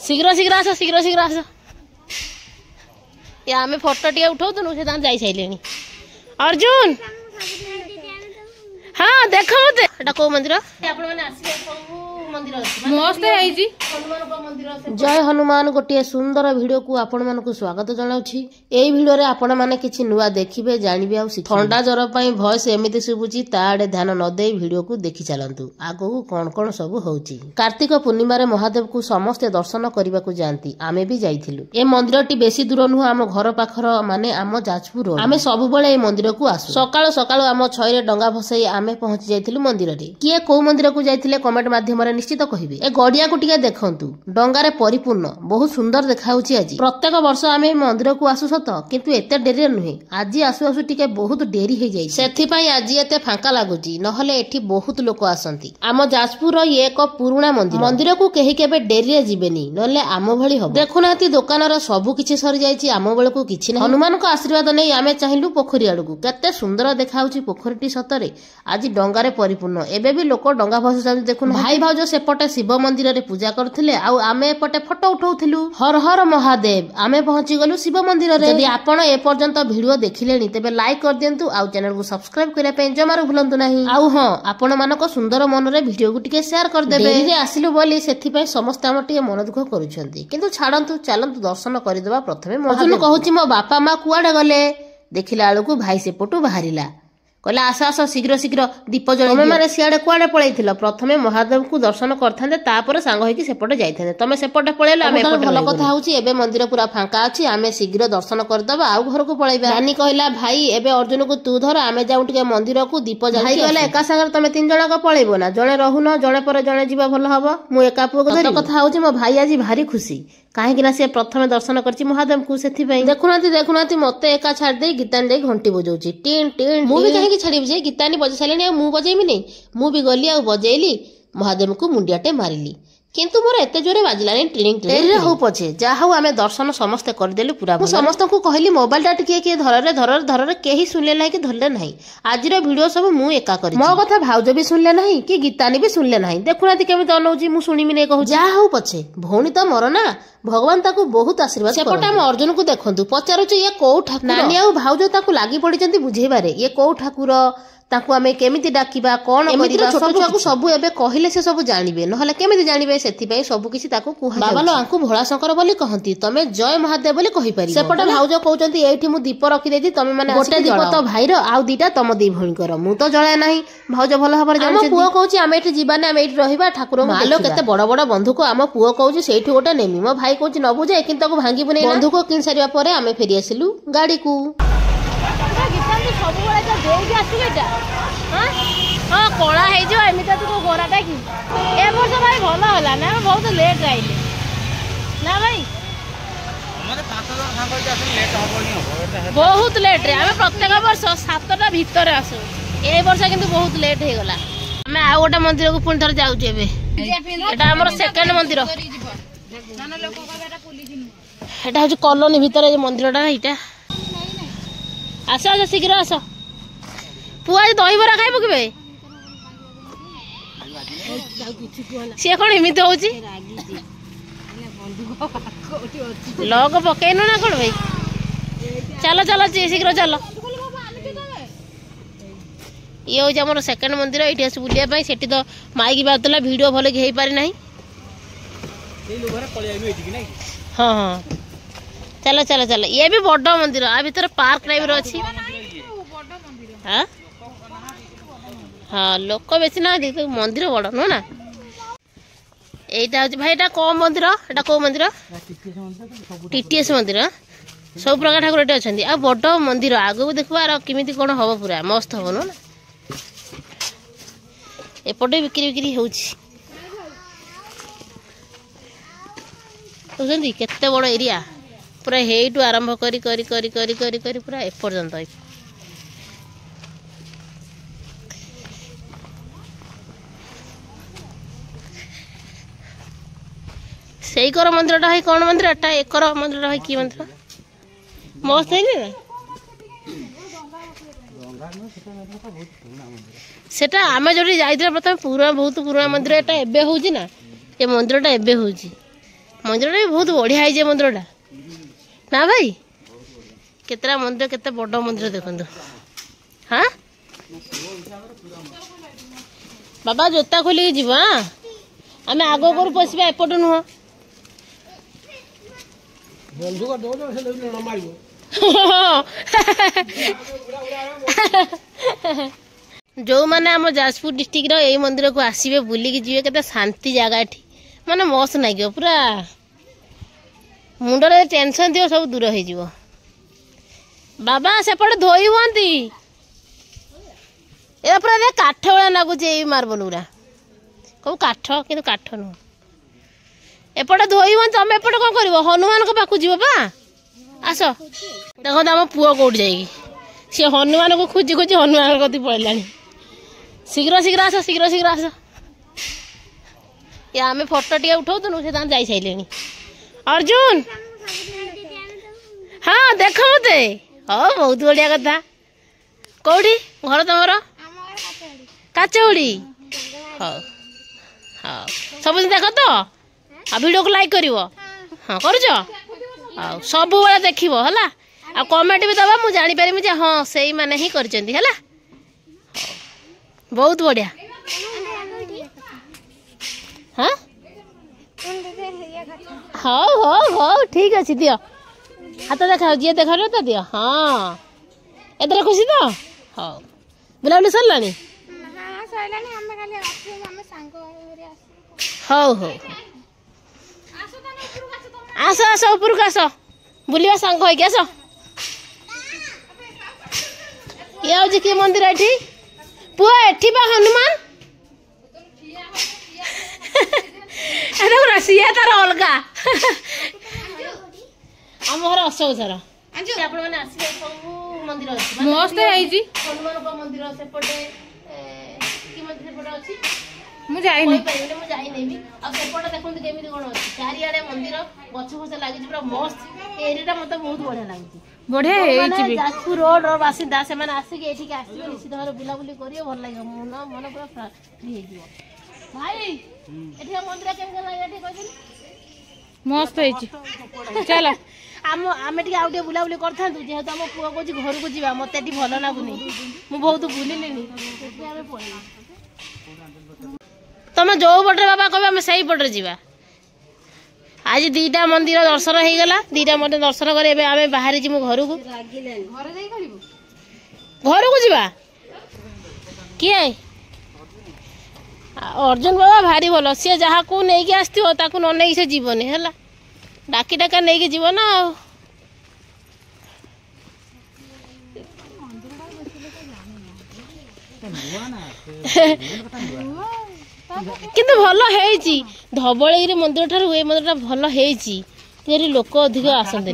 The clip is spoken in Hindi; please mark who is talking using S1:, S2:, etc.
S1: शीघ्र शीघ्र आस शीघ्र शीघ्र आस ये आम फोटो टे उठाऊनु से जाई सारे अर्जुन हाँ देख मत कौ मंदिर
S2: मस्त है
S1: जय हनुमान गोटे सुंदर वीडियो को आपण मानक स्वागत जनाऊँगी यही वीडियो रे आपण माने किछि नुआ देखिबे जानिबे आ ठंडा जर पई भॉइस एमिति सुबुची ताडे ध्यान न दे वीडियो को देखि चलंतु आगो कोन कोन सब होउची। कार्तिक पूर्णिमा रे महादेव को समस्त दर्शन करबा को जानती आमे भी जाइथिलु। ए मंदिर टी बेसी दूर नुह आम घर पाखर माने आम जाजपुर रोड आमे सब बेले ए मंदिर को आसु सकाळ सकाळ आम छयरे डंगा भसई आमे पहुंची जाइथिलु मंदिर रे। किए को मंदिर को जाइथिले कमेंट माध्यम रे निश्चित कहिबे। ए गडिया को टिके देखंतु डंगारे परिपूर्ण बहुत सुंदर देखाउची। आज प्रत्येक वर्ष आमे मंदिर को आसु सत किंतु एते डेरी नुहे आज आसु आसु टिके बहुत डेरी हे जाई सेथि पई आज एते फांका लागुची नहले एठी बहुत लोक आसंती। आम जाजपुर ये एक पुराना मंदिर को केही केबे डेरी रे जिबेनी नहले आम भली हो देखुनाती दुकान रे सब किछि सरी जाईची आम बेल को किछि नै। हनुमान को आशीर्वाद नै आमे चाहिलु पोखरी आडू केते सुंदर देखाउची पोखरीटी सतरे आज डंगारे परिपूर्ण एबे भी लोक डंगा भसुछन देखुन भाई भाउज सेपटे शिव मंदिर रे पूजा करथिले आ आमे एपटे फोटो उठाउथिलु। हर हर महादेव आमे पहुंची गलु शिव मंदिर रे। यदि आपण ए पर्यंत वीडियो देखिलेनी तेबे लाइक कर दियंतु आ चैनल को सब्सक्राइब करे पे जमार भूलंतु नाही। आ हां आपण मानको सुंदर मन रे वीडियो को टिके शेयर कर देबे। डेरी रे आसिलु बोली सेथि पई समस्त हम टिके मन दुख करूछंती किंतु छाडंतु चलंतु दर्शन करदेबा। प्रथमे महादेव कहूची मो बापा मा कुआडे गले देखिला आलुकु भाई सेपटु बाहरिला कहला आस आस शीघ्र शीघ्र दीप जल मारे सियाडे कुआडे पळैथिल प्रथमे महादेव को दर्शन करथांदे तापर सांग होइकी सेपटे जाइथांदे तमे सेपटे पळैला आमे एपटे भल कथा होउची एबे मंदिर पूरा फांका अछि आमे शीघ्र दर्शन करदबा आ घर को पळैबा। रानी कहला भाई एबे अर्जुन को तू धर आमे जाउ टिके मंदिर को दीप जल भाई कहला एका संगे तमे तीन जणा को पळैबो ना जणे रहुन जणे पर जणे जीवा भल हबो मु एका पुओ को धरि कथा होउची मो भाई आज भारी खुशी काहे कि से प्रथमे दर्शन करछि महादेव को सेथि पई देखुनाती मते एका छाड़ दे गीतान दे घंटी बजाउची टिन टिन मु भी काहे कि छाड़ी जे गीतानी बजे सालेनी मु बजेइमी नै मु भी गली आ बजेइली महादेव को मुंडियाटे मारिली किंतु मोर एते जोरे बाजिलानी ट्रेनिंग ट्रेनिंग हो पछे जा हो आमे दर्शन समस्त कर देलु पूरा। मु समस्त को कहली मोबाइल टा टिके के धर रे केही सुनले नाही कि धरले नाही आज रो वीडियो सब मु एका करी मो कथा भाउज भी सुनले नाही कि गीतानी भी सुनले नाही देखुनाती केमित अनौजी मु सुनिमी नै कहू जा हो पछे भौणी त मोर ना भगवान ताकू बहुत आशीर्वाद सेपटे हम अर्जुन को देखंतु पचारुची ये को ठाकुर नानी आ भाउज ताकू लागि पडिचंती बुझेबारे ये को ठाकुर ताकू आमे केमिति डाकिबा कोन करिबा छोट छोट सब एबे कहिले से सब जानिबे नहले केमिति जानिबे सेथि पई सब किछि ताकू कुहा बाबा लो आंकु भोळा शंकर बोली कहंती तमे जय महादेव बोली कहि पारि सेपटे भाउज कहउचंती एठी मु दीप रखि देती तमे माने गोटे दीप तो भाई रो आ दीटा तम दी भणीकर मु तो जळे नाही भाउज भल हबर जानि हम पुओ कहउची आमे एठी जीवाने आमे एठी रहिबा ठाकुर मालो केते बड़ बड़ बंधुक आम पुओ कहउची सेठी गोटे नेमी मो भाई कहउची न बुझे किंतु ताकू भांगी बने बंधुक किन सारिया परे आमे फेरी आसिलु गाड़ी को सब बळे त देई आसु बेटा हां हां कोळा हे जो एमिता तू गोराटा की ए वर्ष भाई भलो होला ना बहुत लेट आइले ना भाई हमरे 5000 सांगल जासे लेट होबनी हो बहुत लेट रे हमें प्रत्येक वर्ष 7टा भीतर आसु ए वर्ष किंतु बहुत लेट हे गला हमें आ गोटा मंदिर को पुन थर जाउ जेबे एटा हमर सेकंड मंदिर नाना लोक कबेटा पुलिस एटा हो कॉलोनी भीतर जे मंदिरटा एटा आस आस शीघ्र आस पुआ दही बरा खाइबो कि बे सी कौन एमती हो लग पकईन ना कौन भाई चलो चलो शीघ्र चलो ये हूँ आम सेकेंड मंदिर ये आस बुलाया से तो माइक बाजुला भिड भल कि पारि ना हाँ हाँ चलो चलो चलो ये भी बड़ मंदिर आ भीतर पार्क टाइप अच्छी हाँ हाँ लोक बेसी ना तो मंदिर बड़ नुह ना यहाँ भाई यहाँ कौन मंदिर एटा कौ मंदिर टीटीएस मंदिर सब प्रकार ठाकुर ये अच्छा आ बड़ मंदिर आगू देखा केमी कौन हम पूरा मस्त हम नुह ना एपटे बिक्री बिक्री होती केते बड़ एरिया पूरा हेटू आरंभ करी करी करी करी करी करी पूरा एपर्यंत से कर मंदिरटा है कौन मंदिर एटा एकर मंदिरटा है कि मंदिर मस्त है सेटा आमे जोटी जाइथिला प्रथम पूरा बहुत पुराना मंदिर एटा एबे होउची ना ए मंदिरटा एबे होउची मंदिर भी बहुत बढ़िया है मंदिर ना भाई केतरा मंदिर केते बड़ मंदिर देखो हाँ बाबा जोता खोलिक जीव हाँ आम आग कर पशा एपट नुह जो मैंने आम जाजपुर डिस्ट्रिक्ट यही मंदिर को आसवे बुलिकी जी के शांति जगह माने मस्त लगे पूरा मुंडे टेंशन थी सब दूर हो बाबा सेपटे धोई हुंती ये पूरा काठ भाया लगुच मार्बल गुरा कौ काठ कि काठ नुह एपटे धोई हुआ तुम एपटे कौन कर हनुमान पाक जीव पा आस देखो आम पुआ कौट जाएगी सी हनुमान को खोजी खोजी हनुमान कति पड़ा शीघ्र शीघ्र आस शीघ्र शीघ्र आस या आम फोटो टे उठाऊनु से जाई सारे अर्जुन हाँ देख मत हाँ बहुत बढ़िया कथा कौटी घर तुम काचौड़ी हाँ हाँ सब देख तो आ वीडियो को लाइक करिवो हाँ करुच हाँ सब बेला देखिवो हला आ कमेंट भी दबा मु जानि परिमि जे हाँ सेही माने ही करचंदी हला बहुत बढ़िया हाँ हाँ हाँ हाँ ठीक अच्छे दियो हाथ देखा जी देखा तो दियो हाँ एतरे खुशी तो हाँ बुलाबुली सरलानी हौ हौ आस आस उपरक आस बुलिया सांग होइक आस ये हूँ कि मंदिर एठी पुआ एठी बा हनुमान सी तार अलग आम घर अशोक सर आप मंदिर
S2: मस्त
S1: हनुमान मंदिर सेपटे कि मंदिर सेपटे अच्छी मुझे देखते कौन अच्छी चारिड़े मंदिर गछ फछ लगी पूरा मस्त एरिया मत बहुत बढ़िया लगे
S2: बढ़िया
S1: जाजपुर रोड बासिंदा से आसिक आसवे निश्चित भाव बुलाबुली कर भल लगे मन मन पूरा फ्री हो भाई ये मंदिर केम लगे
S2: मस्त चल
S1: आम टे आउ बुलाबुली कर जेहेतु आम पुआ कौच घर को जा मत भल लगुनि मुझे बहुत बुलिनी तुम जो पटे बाबा कह आम से पटे जा आज दीटा मंदिर दर्शन हो गला दीटा मंदिर दर्शन कर आम बाहर जी घर को घर को जा किए अर्जुन बाबा भारी भल सी जहाँ को लेकिन आसो ताकू न नहीं से जीवनी है डाकी डाका नहीं जीव ना किंतु भल है धवलगिरी मंदिर ठार ये मंदिर भल है लोक अधिक आसते।